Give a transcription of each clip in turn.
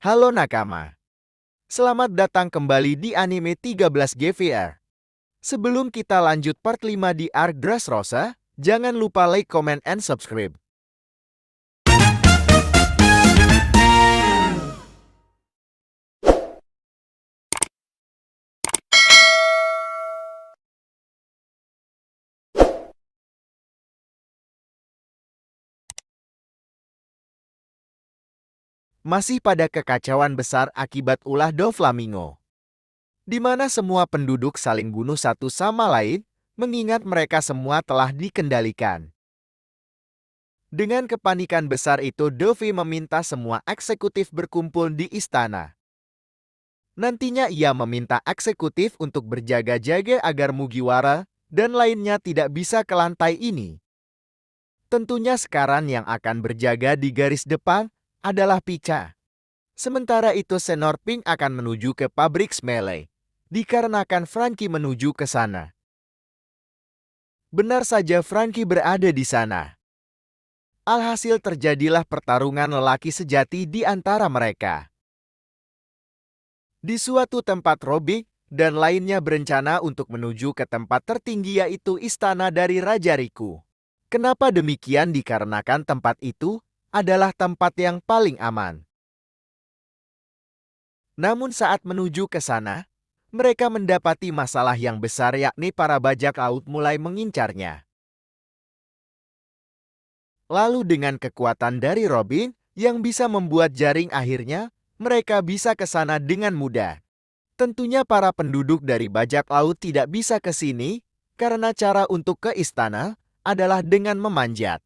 Halo nakama, selamat datang kembali di Anime 13 GVR. Sebelum kita lanjut part 5 di Arc Dressrosa, jangan lupa like, comment, and subscribe. Masih pada kekacauan besar akibat ulah Doflamingo, di mana semua penduduk saling bunuh satu sama lain, mengingat mereka semua telah dikendalikan. Dengan kepanikan besar itu, Dovi meminta semua eksekutif berkumpul di istana. Nantinya ia meminta eksekutif untuk berjaga-jaga agar Mugiwara dan lainnya tidak bisa ke lantai ini. Tentunya sekarang yang akan berjaga di garis depan adalah Pica. Sementara itu Senor Pink akan menuju ke pabrik Smiley, dikarenakan Frankie menuju ke sana. Benar saja Frankie berada di sana. Alhasil terjadilah pertarungan lelaki sejati di antara mereka. Di suatu tempat Robi dan lainnya berencana untuk menuju ke tempat tertinggi yaitu istana dari Raja Riku. Kenapa demikian? Dikarenakan tempat itu adalah tempat yang paling aman. Namun saat menuju ke sana, mereka mendapati masalah yang besar yakni para bajak laut mulai mengincarnya. Lalu dengan kekuatan dari Robin yang bisa membuat jaring akhirnya, mereka bisa ke sana dengan mudah. Tentunya para penduduk dari bajak laut tidak bisa ke sini karena cara untuk ke istana adalah dengan memanjat.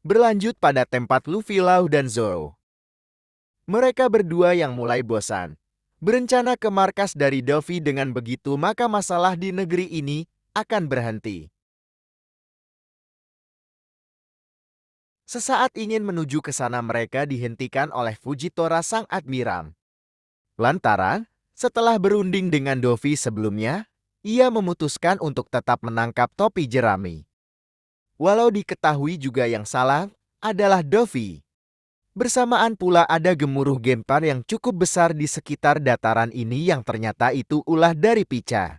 Berlanjut pada tempat Luffy, Lau, dan Zoro. Mereka berdua yang mulai bosan. Berencana ke markas dari Dovi, dengan begitu maka masalah di negeri ini akan berhenti. Sesaat ingin menuju ke sana mereka dihentikan oleh Fujitora sang admiral. Lantaran, setelah berunding dengan Dovi sebelumnya, ia memutuskan untuk tetap menangkap topi jerami. Walau diketahui juga yang salah adalah Dovi. Bersamaan pula ada gemuruh gempar yang cukup besar di sekitar dataran ini yang ternyata itu ulah dari Pica.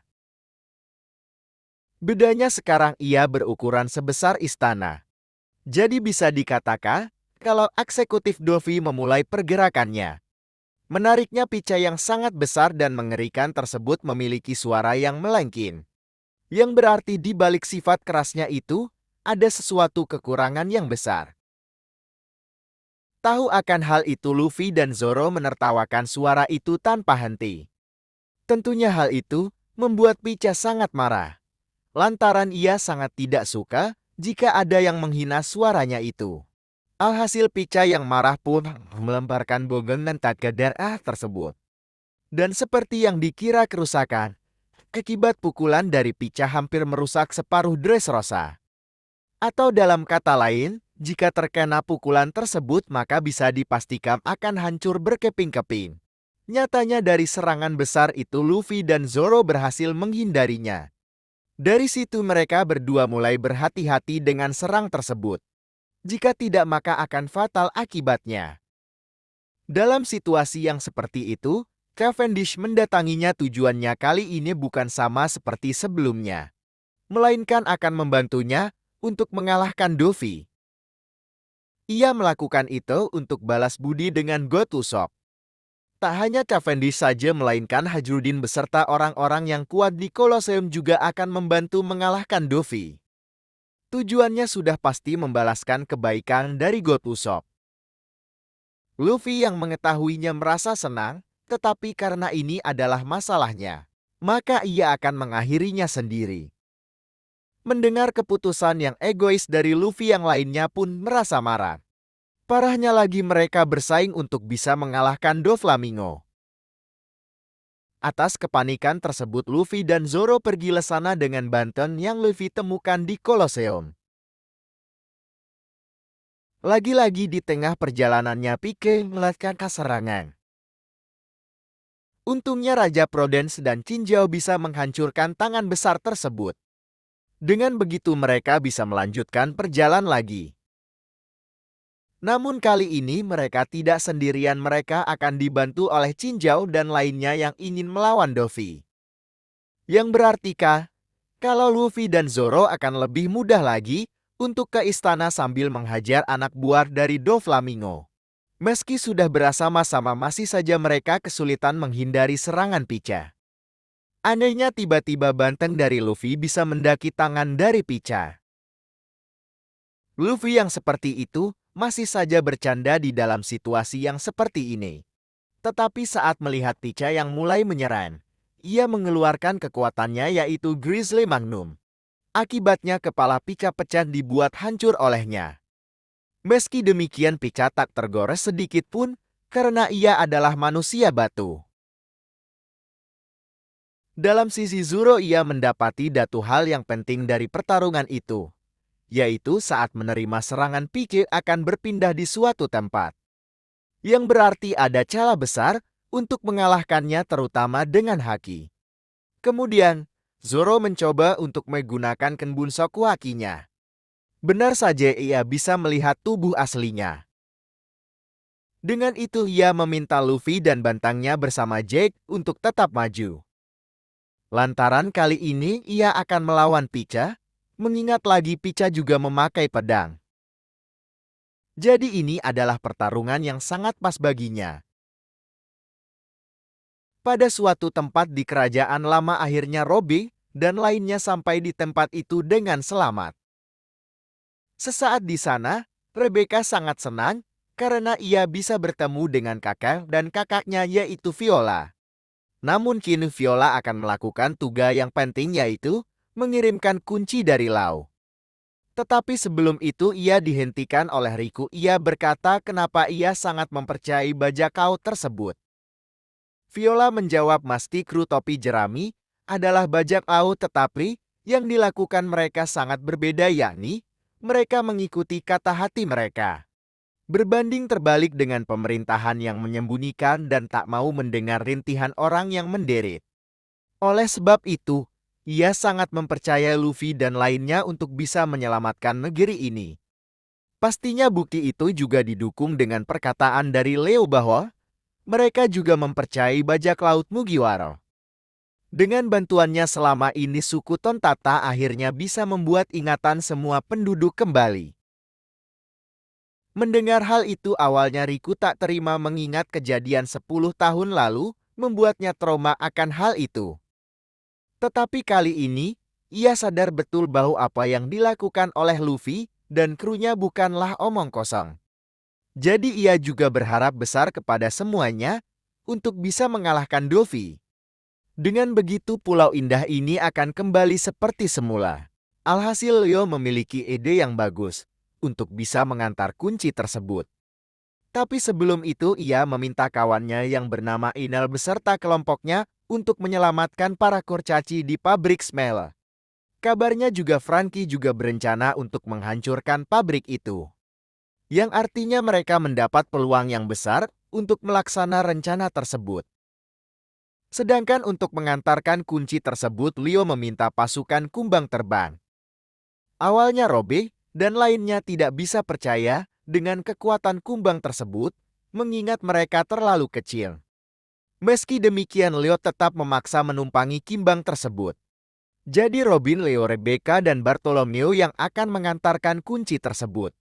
Bedanya sekarang ia berukuran sebesar istana. Jadi bisa dikatakan kalau eksekutif Dovi memulai pergerakannya. Menariknya Pica yang sangat besar dan mengerikan tersebut memiliki suara yang melengking. Yang berarti di balik sifat kerasnya itu, ada sesuatu kekurangan yang besar. Tahu akan hal itu Luffy dan Zoro menertawakan suara itu tanpa henti. Tentunya hal itu membuat Pica sangat marah. Lantaran ia sangat tidak suka jika ada yang menghina suaranya itu. Alhasil Pica yang marah pun melemparkan bogengan ke darah tersebut. Dan seperti yang dikira kerusakan, akibat pukulan dari Pica hampir merusak separuh Dressrosa. Atau dalam kata lain, jika terkena pukulan tersebut maka bisa dipastikan akan hancur berkeping-keping. Nyatanya dari serangan besar itu Luffy dan Zoro berhasil menghindarinya. Dari situ mereka berdua mulai berhati-hati dengan serang tersebut. Jika tidak maka akan fatal akibatnya. Dalam situasi yang seperti itu, Cavendish mendatanginya. Tujuannya kali ini bukan sama seperti sebelumnya, melainkan akan membantunya untuk mengalahkan Dovi. Ia melakukan itu untuk balas budi dengan God Usopp. Tak hanya Cavendish saja melainkan Hajrudin beserta orang-orang yang kuat di Colosseum juga akan membantu mengalahkan Dovi. Tujuannya sudah pasti membalaskan kebaikan dari God Usopp. Luffy yang mengetahuinya merasa senang, tetapi karena ini adalah masalahnya, maka ia akan mengakhirinya sendiri. Mendengar keputusan yang egois dari Luffy, yang lainnya pun merasa marah. Parahnya lagi mereka bersaing untuk bisa mengalahkan Doflamingo. Atas kepanikan tersebut Luffy dan Zoro pergi ke sana dengan banten yang Luffy temukan di Colosseum. Lagi-lagi di tengah perjalanannya Pike melakukan serangan. Untungnya Raja Prudence dan Chinjao bisa menghancurkan tangan besar tersebut. Dengan begitu mereka bisa melanjutkan perjalanan lagi. Namun kali ini mereka tidak sendirian, mereka akan dibantu oleh Chinjao dan lainnya yang ingin melawan Dovi. Yang berarti kalau Luffy dan Zoro akan lebih mudah lagi untuk ke istana sambil menghajar anak buah dari Doflamingo. Meski sudah bersama-sama, masih saja mereka kesulitan menghindari serangan Pica. Anehnya tiba-tiba banteng dari Luffy bisa mendaki tangan dari Pica. Luffy yang seperti itu masih saja bercanda di dalam situasi yang seperti ini. Tetapi saat melihat Pica yang mulai menyerang, ia mengeluarkan kekuatannya yaitu Grizzly Magnum. Akibatnya kepala Pica pecah dibuat hancur olehnya. Meski demikian Pica tak tergores sedikit pun karena ia adalah manusia batu. Dalam sisi Zoro ia mendapati satu hal yang penting dari pertarungan itu, yaitu saat menerima serangan Pica akan berpindah di suatu tempat. Yang berarti ada celah besar untuk mengalahkannya terutama dengan haki. Kemudian, Zoro mencoba untuk menggunakan Kenbunsoku hakinya. Benar saja ia bisa melihat tubuh aslinya. Dengan itu ia meminta Luffy dan bantangnya bersama Jake untuk tetap maju. Lantaran kali ini ia akan melawan Pica, mengingat lagi Pica juga memakai pedang. Jadi ini adalah pertarungan yang sangat pas baginya. Pada suatu tempat di kerajaan lama akhirnya Robin dan lainnya sampai di tempat itu dengan selamat. Sesaat di sana, Rebecca sangat senang karena ia bisa bertemu dengan kakak dan kakaknya yaitu Viola. Namun kini Viola akan melakukan tugas yang penting yaitu mengirimkan kunci dari Lau. Tetapi sebelum itu ia dihentikan oleh Riku. Ia berkata kenapa ia sangat mempercayai bajak laut tersebut. Viola menjawab masti kru topi jerami adalah bajak laut, tetapi yang dilakukan mereka sangat berbeda, yakni mereka mengikuti kata hati mereka. Berbanding terbalik dengan pemerintahan yang menyembunyikan dan tak mau mendengar rintihan orang yang menderit. Oleh sebab itu, ia sangat mempercayai Luffy dan lainnya untuk bisa menyelamatkan negeri ini. Pastinya bukti itu juga didukung dengan perkataan dari Leo bahwa mereka juga mempercayai bajak laut Mugiwara. Dengan bantuannya selama ini suku Tontata akhirnya bisa membuat ingatan semua penduduk kembali. Mendengar hal itu awalnya Riku tak terima mengingat kejadian 10 tahun lalu membuatnya trauma akan hal itu. Tetapi kali ini, ia sadar betul bahwa apa yang dilakukan oleh Luffy dan krunya bukanlah omong kosong. Jadi ia juga berharap besar kepada semuanya untuk bisa mengalahkan Luffy. Dengan begitu pulau indah ini akan kembali seperti semula. Alhasil Leo memiliki ide yang bagus untuk bisa mengantar kunci tersebut. Tapi sebelum itu ia meminta kawannya yang bernama Inel beserta kelompoknya untuk menyelamatkan para kurcaci di pabrik Smell. Kabarnya juga Franky juga berencana untuk menghancurkan pabrik itu. Yang artinya mereka mendapat peluang yang besar untuk melaksanakan rencana tersebut. Sedangkan untuk mengantarkan kunci tersebut, Leo meminta pasukan kumbang terbang. Awalnya Robin dan lainnya tidak bisa percaya dengan kekuatan kumbang tersebut, mengingat mereka terlalu kecil. Meski demikian Leo tetap memaksa menumpangi kimbang tersebut. Jadi Robin, Leo, Rebecca, dan Bartolomeo yang akan mengantarkan kunci tersebut.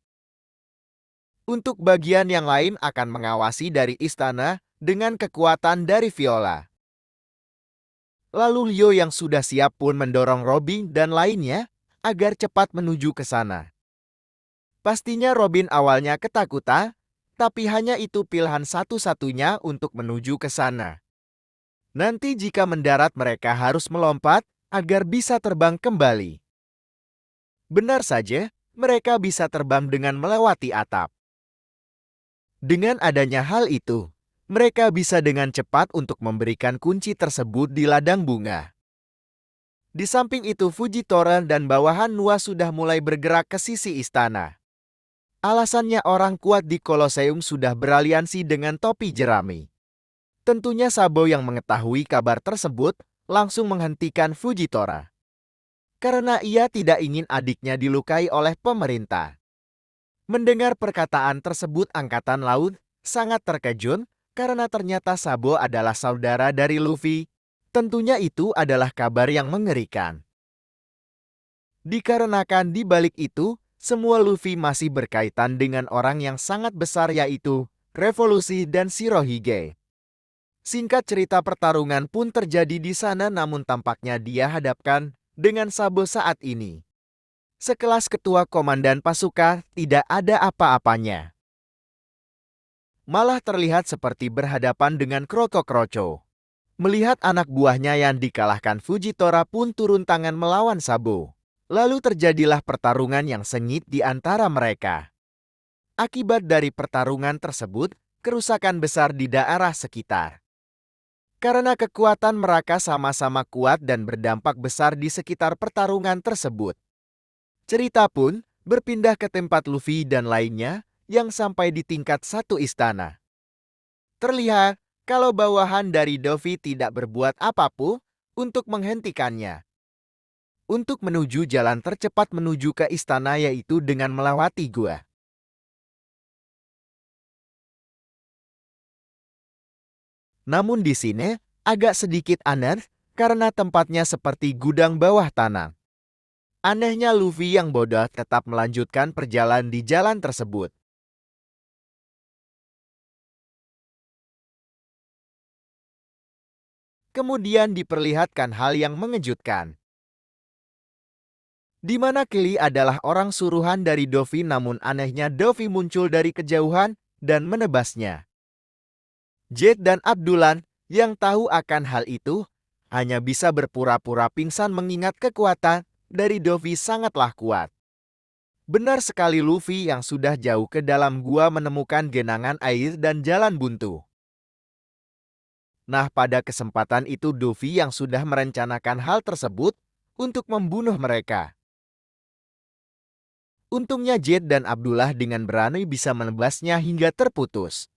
Untuk bagian yang lain akan mengawasi dari istana dengan kekuatan dari Viola. Lalu Leo yang sudah siap pun mendorong Robin dan lainnya agar cepat menuju ke sana. Pastinya Robin awalnya ketakutan, tapi hanya itu pilihan satu-satunya untuk menuju ke sana. Nanti jika mendarat mereka harus melompat agar bisa terbang kembali. Benar saja, mereka bisa terbang dengan melewati atap. Dengan adanya hal itu, mereka bisa dengan cepat untuk memberikan kunci tersebut di ladang bunga. Di samping itu Fujitora dan bawahan Noa sudah mulai bergerak ke sisi istana. Alasannya orang kuat di Kolosseum sudah beraliansi dengan topi jerami. Tentunya Sabo yang mengetahui kabar tersebut langsung menghentikan Fujitora. Karena ia tidak ingin adiknya dilukai oleh pemerintah. Mendengar perkataan tersebut, Angkatan Laut sangat terkejut karena ternyata Sabo adalah saudara dari Luffy. Tentunya itu adalah kabar yang mengerikan. Dikarenakan di balik itu, semua Luffy masih berkaitan dengan orang yang sangat besar, yaitu Revolusi dan Shirohige. Singkat cerita, pertarungan pun terjadi di sana, namun tampaknya dia hadapkan dengan Sabo saat ini. Sekelas ketua komandan pasukan, tidak ada apa-apanya. Malah terlihat seperti berhadapan dengan Krokokrocho. Melihat anak buahnya yang dikalahkan, Fujitora pun turun tangan melawan Sabo. Lalu terjadilah pertarungan yang sengit di antara mereka. Akibat dari pertarungan tersebut, kerusakan besar di daerah sekitar. Karena kekuatan mereka sama-sama kuat dan berdampak besar di sekitar pertarungan tersebut. Cerita pun berpindah ke tempat Luffy dan lainnya yang sampai di tingkat 1 istana. Terlihat kalau bawahan dari Luffy tidak berbuat apapun untuk menghentikannya. Untuk menuju jalan tercepat menuju ke istana, yaitu dengan melewati gua. Namun di sini agak sedikit aneh karena tempatnya seperti gudang bawah tanah. Anehnya Luffy yang bodoh tetap melanjutkan perjalanan di jalan tersebut. Kemudian diperlihatkan hal yang mengejutkan, di mana Kili adalah orang suruhan dari Luffy, namun anehnya Luffy muncul dari kejauhan dan menebasnya. Jet dan Abdulan yang tahu akan hal itu hanya bisa berpura-pura pingsan mengingat kekuatan dari Luffy sangatlah kuat. Benar sekali, Luffy yang sudah jauh ke dalam gua menemukan genangan air dan jalan buntu. Nah, pada kesempatan itu Luffy yang sudah merencanakan hal tersebut untuk membunuh mereka. Untungnya Jet dan Abdullah dengan berani bisa menebasnya hingga terputus.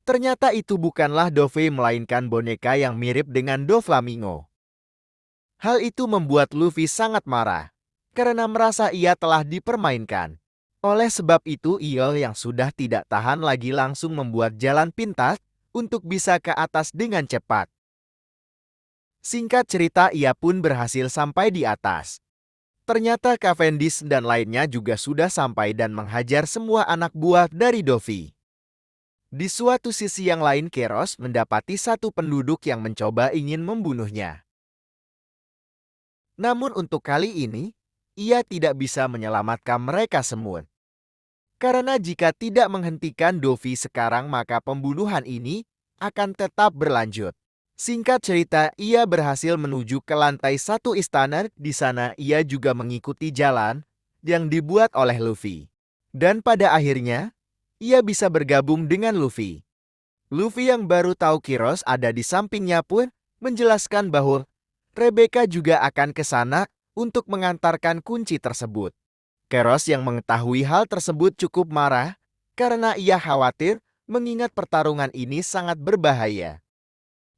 Ternyata itu bukanlah Luffy melainkan boneka yang mirip dengan Doflamingo. Hal itu membuat Luffy sangat marah karena merasa ia telah dipermainkan. Oleh sebab itu ia yang sudah tidak tahan lagi langsung membuat jalan pintas untuk bisa ke atas dengan cepat. Singkat cerita, ia pun berhasil sampai di atas. Ternyata Cavendish dan lainnya juga sudah sampai dan menghajar semua anak buah dari Luffy. Di suatu sisi yang lain, Keros mendapati satu penduduk yang mencoba ingin membunuhnya. Namun untuk kali ini, ia tidak bisa menyelamatkan mereka semua. Karena jika tidak menghentikan Luffy sekarang, maka pembunuhan ini akan tetap berlanjut. Singkat cerita, ia berhasil menuju ke lantai 1 istana. Di sana ia juga mengikuti jalan yang dibuat oleh Luffy. Dan pada akhirnya, ia bisa bergabung dengan Luffy. Luffy yang baru tahu Kiros ada di sampingnya pun menjelaskan bahwa Rebecca juga akan ke sana untuk mengantarkan kunci tersebut. Kiros yang mengetahui hal tersebut cukup marah karena ia khawatir mengingat pertarungan ini sangat berbahaya.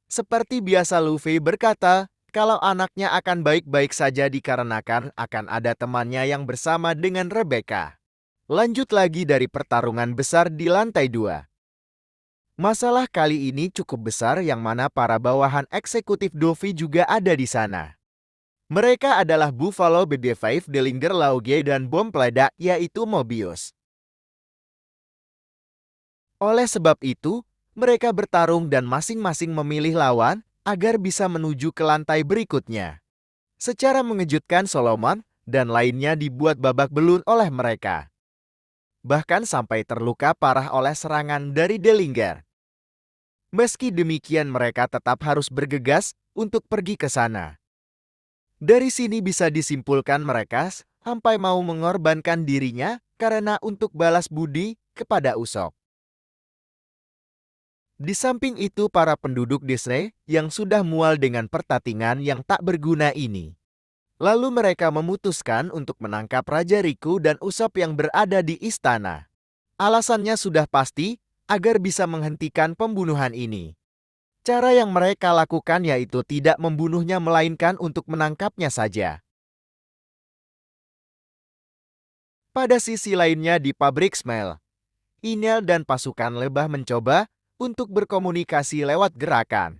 Seperti biasa Luffy berkata kalau anaknya akan baik-baik saja dikarenakan akan ada temannya yang bersama dengan Rebecca. Lanjut lagi dari pertarungan besar di lantai 2. Masalah kali ini cukup besar yang mana para bawahan eksekutif Luffy juga ada di sana. Mereka adalah Buffalo BB5, Dillinger Lauge, dan bom peledak yaitu Mobius. Oleh sebab itu, mereka bertarung dan masing-masing memilih lawan agar bisa menuju ke lantai berikutnya. Secara mengejutkan, Solomon dan lainnya dibuat babak belur oleh mereka. Bahkan sampai terluka parah oleh serangan dari Dillinger. Meski demikian, mereka tetap harus bergegas untuk pergi ke sana. Dari sini bisa disimpulkan mereka sampai mau mengorbankan dirinya karena untuk balas budi kepada Usopp. Di samping itu, para penduduk desa yang sudah mual dengan pertandingan yang tak berguna ini. Lalu mereka memutuskan untuk menangkap Raja Riku dan Usopp yang berada di istana. Alasannya sudah pasti, agar bisa menghentikan pembunuhan ini. Cara yang mereka lakukan yaitu tidak membunuhnya melainkan untuk menangkapnya saja. Pada sisi lainnya di pabrik Smell, Inel dan pasukan lebah mencoba untuk berkomunikasi lewat gerakan.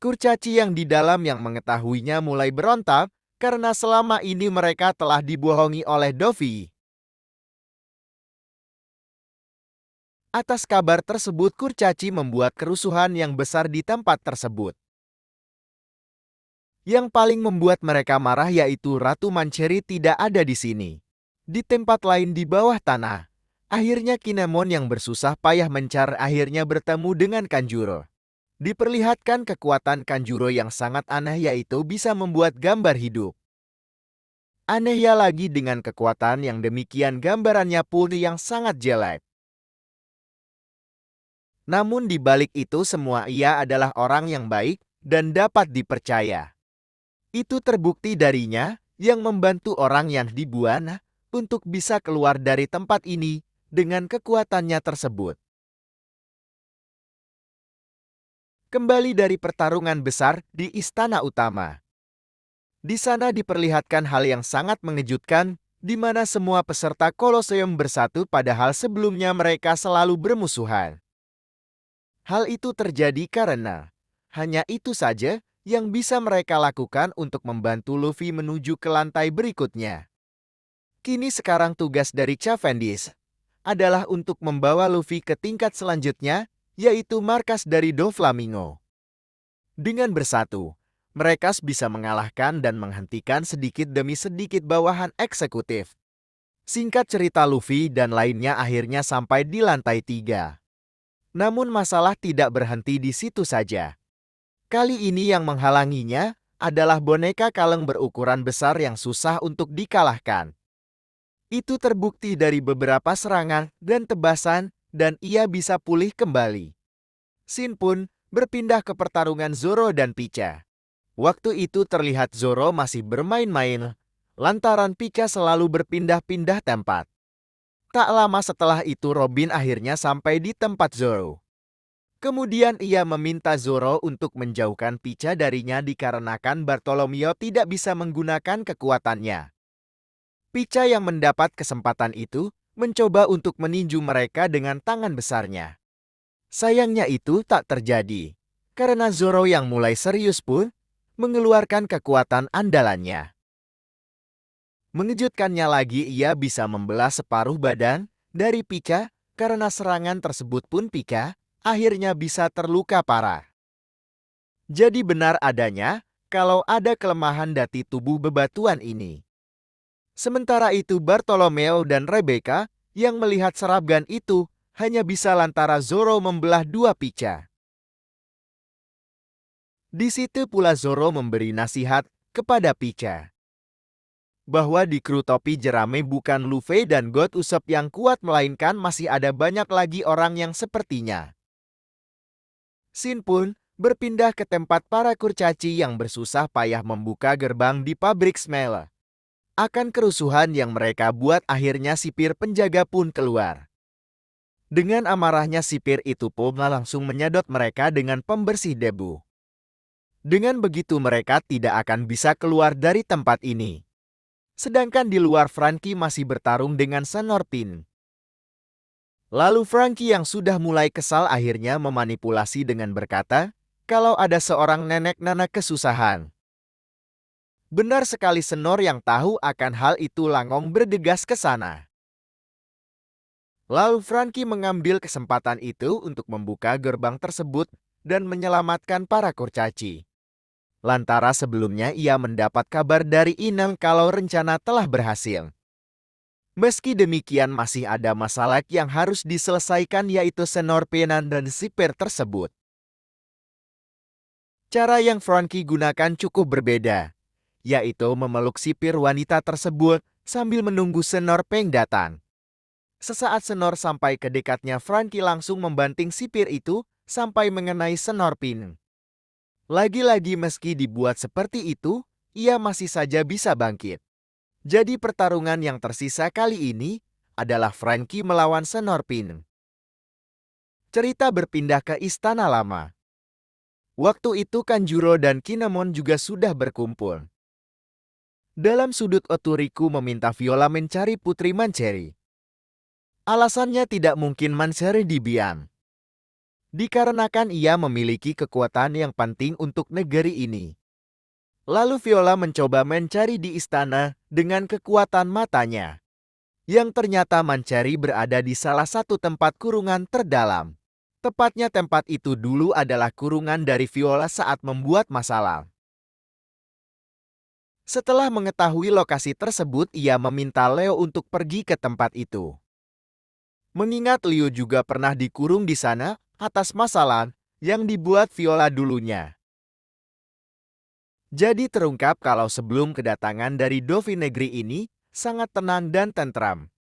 Kurcaci yang di dalam yang mengetahuinya mulai berontak karena selama ini mereka telah dibohongi oleh Dovi. Atas kabar tersebut, kurcaci membuat kerusuhan yang besar di tempat tersebut. Yang paling membuat mereka marah yaitu Ratu Mancheri tidak ada di sini. Di tempat lain di bawah tanah, akhirnya Kinemon yang bersusah payah mencari akhirnya bertemu dengan Kanjuro. Diperlihatkan kekuatan Kanjuro yang sangat aneh yaitu bisa membuat gambar hidup. Anehnya lagi dengan kekuatan yang demikian gambarannya pun yang sangat jelek. Namun di balik itu semua ia adalah orang yang baik dan dapat dipercaya. Itu terbukti darinya yang membantu orang yang dibuana untuk bisa keluar dari tempat ini dengan kekuatannya tersebut. Kembali dari pertarungan besar di Istana Utama. Di sana diperlihatkan hal yang sangat mengejutkan, di mana semua peserta Koloseum bersatu padahal sebelumnya mereka selalu bermusuhan. Hal itu terjadi karena hanya itu saja yang bisa mereka lakukan untuk membantu Luffy menuju ke lantai berikutnya. Kini sekarang tugas dari Cavendish adalah untuk membawa Luffy ke tingkat selanjutnya, yaitu markas dari Doflamingo. Dengan bersatu, mereka bisa mengalahkan dan menghentikan sedikit demi sedikit bawahan eksekutif. Singkat cerita, Luffy dan lainnya akhirnya sampai di lantai 3. Namun masalah tidak berhenti di situ saja. Kali ini yang menghalanginya adalah boneka kaleng berukuran besar yang susah untuk dikalahkan. Itu terbukti dari beberapa serangan dan tebasan, dan ia bisa pulih kembali. Shin pun berpindah ke pertarungan Zoro dan Pica. Waktu itu terlihat Zoro masih bermain-main, lantaran Pica selalu berpindah-pindah tempat. Tak lama setelah itu Robin akhirnya sampai di tempat Zoro. Kemudian ia meminta Zoro untuk menjauhkan Pica darinya dikarenakan Bartolomeo tidak bisa menggunakan kekuatannya. Pica yang mendapat kesempatan itu mencoba untuk meninju mereka dengan tangan besarnya. Sayangnya itu tak terjadi, karena Zoro yang mulai serius pun mengeluarkan kekuatan andalannya. Mengejutkannya lagi, ia bisa membelah separuh badan dari Pica, karena serangan tersebut pun Pica akhirnya bisa terluka parah. Jadi benar adanya kalau ada kelemahan dati tubuh bebatuan ini. Sementara itu Bartolomeo dan Rebecca yang melihat serabgan itu hanya bisa lantaran Zoro membelah dua Pica. Di situ pula Zoro memberi nasihat kepada Pica bahwa di kru topi jerami bukan Luffy dan God Usopp yang kuat, melainkan masih ada banyak lagi orang yang sepertinya. Shin pun berpindah ke tempat para kurcaci yang bersusah payah membuka gerbang di pabrik Smell. Akan kerusuhan yang mereka buat akhirnya sipir penjaga pun keluar. Dengan amarahnya sipir itu pun langsung menyedot mereka dengan pembersih debu. Dengan begitu mereka tidak akan bisa keluar dari tempat ini. Sedangkan di luar Franky masih bertarung dengan Senorpin. Lalu Franky yang sudah mulai kesal akhirnya memanipulasi dengan berkata, kalau ada seorang nenek nana kesusahan. Benar sekali, Senor yang tahu akan hal itu langsung bergegas ke sana. Lalu Franky mengambil kesempatan itu untuk membuka gerbang tersebut dan menyelamatkan para kurcaci. Lantaran sebelumnya ia mendapat kabar dari Inam kalau rencana telah berhasil. Meski demikian masih ada masalah yang harus diselesaikan, yaitu Senorpinan dan sipir tersebut. Cara yang Franky gunakan cukup berbeda, yaitu memeluk sipir wanita tersebut sambil menunggu Senorpeng datang. Sesaat Senor sampai ke dekatnya, Franky langsung membanting sipir itu sampai mengenai Senorpin. Lagi-lagi meski dibuat seperti itu, ia masih saja bisa bangkit. Jadi pertarungan yang tersisa kali ini adalah Franky melawan Senorpin. Cerita berpindah ke Istana Lama. Waktu itu Kanjuro dan Kinemon juga sudah berkumpul. Dalam sudut Otoriku meminta Viola mencari Putri Mancheri. Alasannya tidak mungkin mencari diam. Dikarenakan ia memiliki kekuatan yang penting untuk negeri ini. Lalu Viola mencoba mencari di istana dengan kekuatan matanya, yang ternyata mencari berada di salah satu tempat kurungan terdalam. Tepatnya tempat itu dulu adalah kurungan dari Viola saat membuat masalah. Setelah mengetahui lokasi tersebut, ia meminta Leo untuk pergi ke tempat itu. Mengingat Leo juga pernah dikurung di sana atas masalah yang dibuat Viola dulunya. Jadi terungkap kalau sebelum kedatangan dari Dovi negeri ini sangat tenang dan tentram.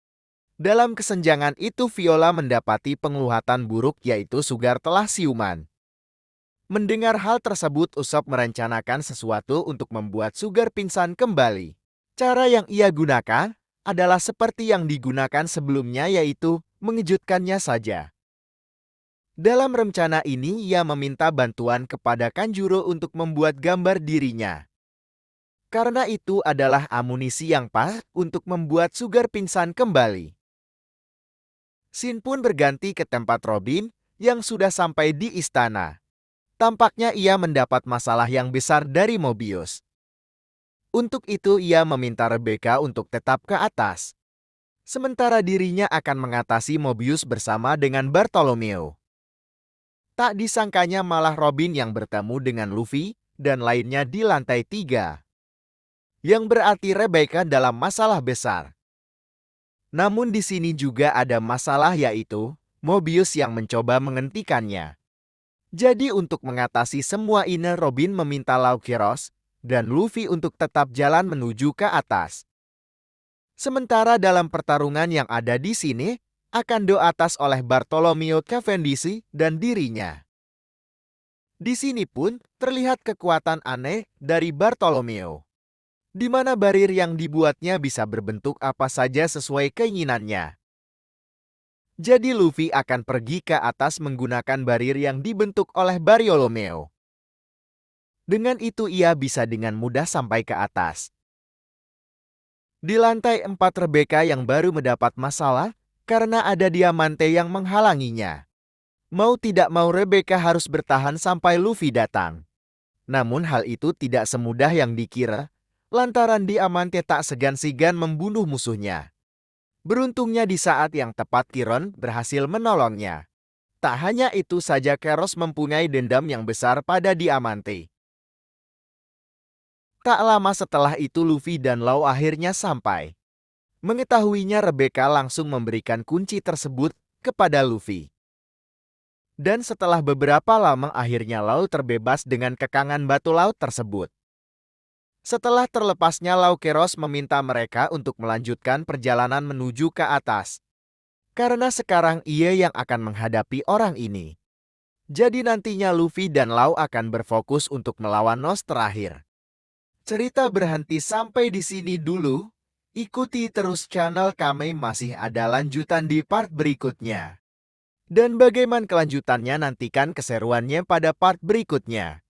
Dalam kesenjangan itu Viola mendapati penglihatan buruk yaitu Sugar telah siuman. Mendengar hal tersebut Usopp merencanakan sesuatu untuk membuat Sugar pingsan kembali. Cara yang ia gunakan adalah seperti yang digunakan sebelumnya yaitu mengejutkannya saja. Dalam rencana ini ia meminta bantuan kepada Kanjuro untuk membuat gambar dirinya. Karena itu adalah amunisi yang pas untuk membuat Sugar pingsan kembali. Shin pun berganti ke tempat Robin yang sudah sampai di istana. Tampaknya ia mendapat masalah yang besar dari Mobius. Untuk itu ia meminta Rebecca untuk tetap ke atas. Sementara dirinya akan mengatasi Mobius bersama dengan Bartolomeo. Tak disangkanya malah Robin yang bertemu dengan Luffy dan lainnya di lantai 3. Yang berarti Rebecca dalam masalah besar. Namun di sini juga ada masalah yaitu Mobius yang mencoba menghentikannya. Jadi untuk mengatasi semua ini Robin meminta Law Keros dan Luffy untuk tetap jalan menuju ke atas. Sementara dalam pertarungan yang ada di sini akan do atas oleh Bartolomeo Cavendish dan dirinya. Di sini pun terlihat kekuatan aneh dari Bartolomeo, di mana barir yang dibuatnya bisa berbentuk apa saja sesuai keinginannya. Jadi Luffy akan pergi ke atas menggunakan barir yang dibentuk oleh Bartolomeo. Dengan itu ia bisa dengan mudah sampai ke atas. Di lantai 4 Rebecca yang baru mendapat masalah karena ada Diamante yang menghalanginya. Mau tidak mau Rebecca harus bertahan sampai Luffy datang. Namun hal itu tidak semudah yang dikira, lantaran Diamante tak segan-segan membunuh musuhnya. Beruntungnya di saat yang tepat Kiron berhasil menolongnya. Tak hanya itu saja Keros mempunyai dendam yang besar pada Diamante. Tak lama setelah itu Luffy dan Law akhirnya sampai. Mengetahuinya Rebecca langsung memberikan kunci tersebut kepada Luffy. Dan setelah beberapa lama akhirnya Law terbebas dengan kekangan batu laut tersebut. Setelah terlepasnya Law Keros meminta mereka untuk melanjutkan perjalanan menuju ke atas. Karena sekarang ia yang akan menghadapi orang ini. Jadi nantinya Luffy dan Law akan berfokus untuk melawan Nos terakhir. Cerita berhenti sampai di sini dulu. Ikuti terus channel kami, masih ada lanjutan di part berikutnya. Dan bagaimana kelanjutannya nantikan keseruannya pada part berikutnya.